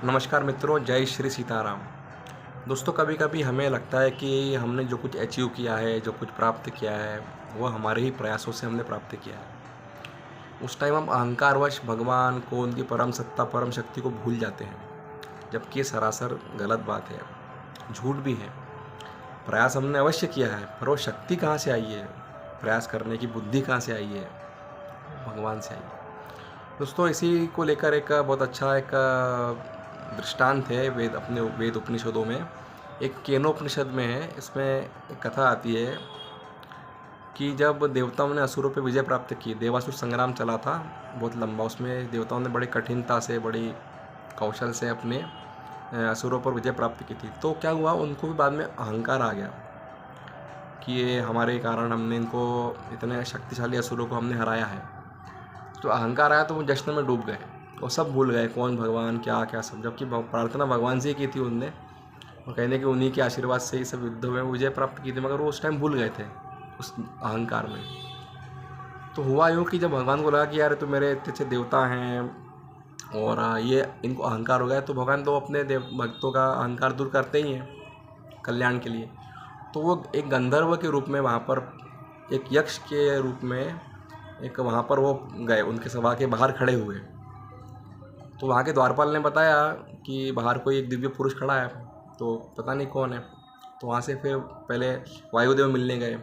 नमस्कार मित्रों, जय श्री सीताराम। दोस्तों, कभी कभी हमें लगता है कि हमने जो कुछ अचीव किया है, जो कुछ प्राप्त किया है, वो हमारे ही प्रयासों से हमने प्राप्त किया है। उस टाइम हम अहंकारवश भगवान को, उनकी परम सत्ता, परम शक्ति को भूल जाते हैं, जबकि ये सरासर गलत बात है, झूठ भी है। प्रयास हमने अवश्य किया है, पर वो शक्ति कहाँ से आई है, प्रयास करने की बुद्धि कहाँ से आई है? भगवान से आई है। दोस्तों, इसी को लेकर एक बहुत अच्छा एक दृष्टांत है अपने वेद उपनिषदों में। एक केनोपनिषद में है, इसमें एक कथा आती है कि जब देवताओं ने असुरों पर विजय प्राप्त की, देवासुर संग्राम चला था बहुत लंबा। उसमें देवताओं ने बड़ी कठिनता से, बड़ी कौशल से अपने असुरों पर विजय प्राप्त की थी। तो क्या हुआ, उनको भी बाद में अहंकार आ गया कि ये हमारे कारण, हमने इनको, इतने शक्तिशाली असुरों को हमने हराया है। तो अहंकार आया तो वो जश्न में डूब गए और सब भूल गए कौन भगवान, क्या क्या सब। जबकि प्रार्थना भगवान से ही की थी उनने, और कहने कि उन्हीं के आशीर्वाद से ही सब युद्धों में विजय प्राप्त की थी, मगर वो उस टाइम भूल गए थे उस अहंकार में। तो हुआ यूँ कि जब भगवान को लगा कि यार तो मेरे इतने अच्छे देवता हैं और ये इनको अहंकार हो गया, तो भगवान तो अपने भक्तों का अहंकार दूर करते ही हैं कल्याण के लिए। तो वो एक गंधर्व के रूप में वहाँ पर, एक यक्ष के रूप में, एक वहाँ पर वो गए, उनके सभा के बाहर खड़े हुए। तो वहाँ के द्वारपाल ने बताया कि बाहर कोई एक दिव्य पुरुष खड़ा है, तो पता नहीं कौन है। तो वहाँ से फिर पहले वायुदेव मिलने गए।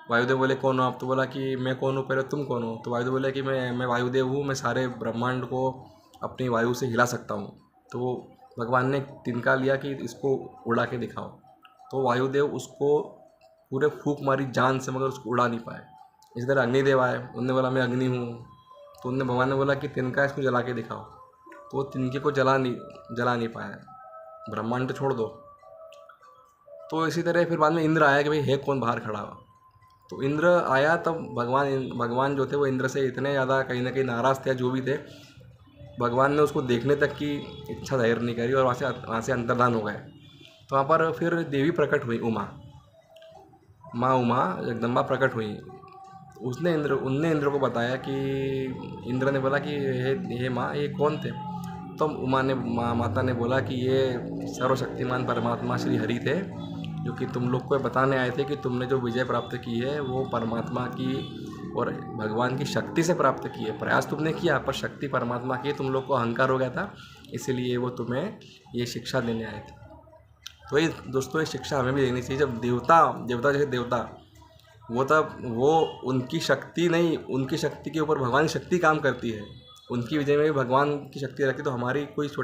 वायुदेव बोले कौन हो आप? तो बोला कि मैं कौन हूँ, पहले तुम कौन हो? तो वायुदेव बोले कि मैं वायुदेव हूँ, मैं सारे ब्रह्मांड को अपनी वायु से हिला सकता हूँ। तो भगवान ने तिनका लिया कि इसको उड़ा के दिखाओ। तो वायुदेव उसको पूरे फूंक मारी जान से, मगर उसको उड़ा नहीं पाए। इस तरह अग्निदेव आए, उनने बोला मैं अग्नि हूँ। तो उनने, भगवान ने बोला कि तिनका इसको जला के दिखाओ। तो वो तिनके को जला नहीं पाया, ब्रह्मांड तो छोड़ दो। तो इसी तरह फिर बाद में इंद्र आया कि भाई है कौन बाहर खड़ा हुआ। तो इंद्र आया, तब भगवान जो थे वो इंद्र से इतने ज़्यादा कहीं ना कहीं नाराज़ थे, जो भी थे। भगवान ने उसको देखने तक की इच्छा जाहिर नहीं करी और वहाँ से अंतर्धान हो गए। तो वहाँ पर फिर देवी प्रकट हुई, माँ उमा जगदम्बा प्रकट हुई। उनने इंद्र को बताया कि, इंद्र ने बोला कि हे माँ, ये कौन थे? तो माता ने बोला कि ये सर्वशक्तिमान परमात्मा श्री हरि थे, जो कि तुम लोग को बताने आए थे कि तुमने जो विजय प्राप्त की है वो परमात्मा की और भगवान की शक्ति से प्राप्त की है। प्रयास तुमने किया, पर शक्ति परमात्मा की, तुम लोग को अहंकार हो गया था, इसीलिए वो तुम्हें ये शिक्षा देने आए थे। तो ये दोस्तों, ये शिक्षा हमें भी देनी चाहिए। जब देवता जैसे देवता, वो तब वो उनकी शक्ति नहीं, उनकी शक्ति के ऊपर भगवान की शक्ति काम करती है। उनकी विजय में भी भगवान की शक्ति रहती है। तो हमारी कोई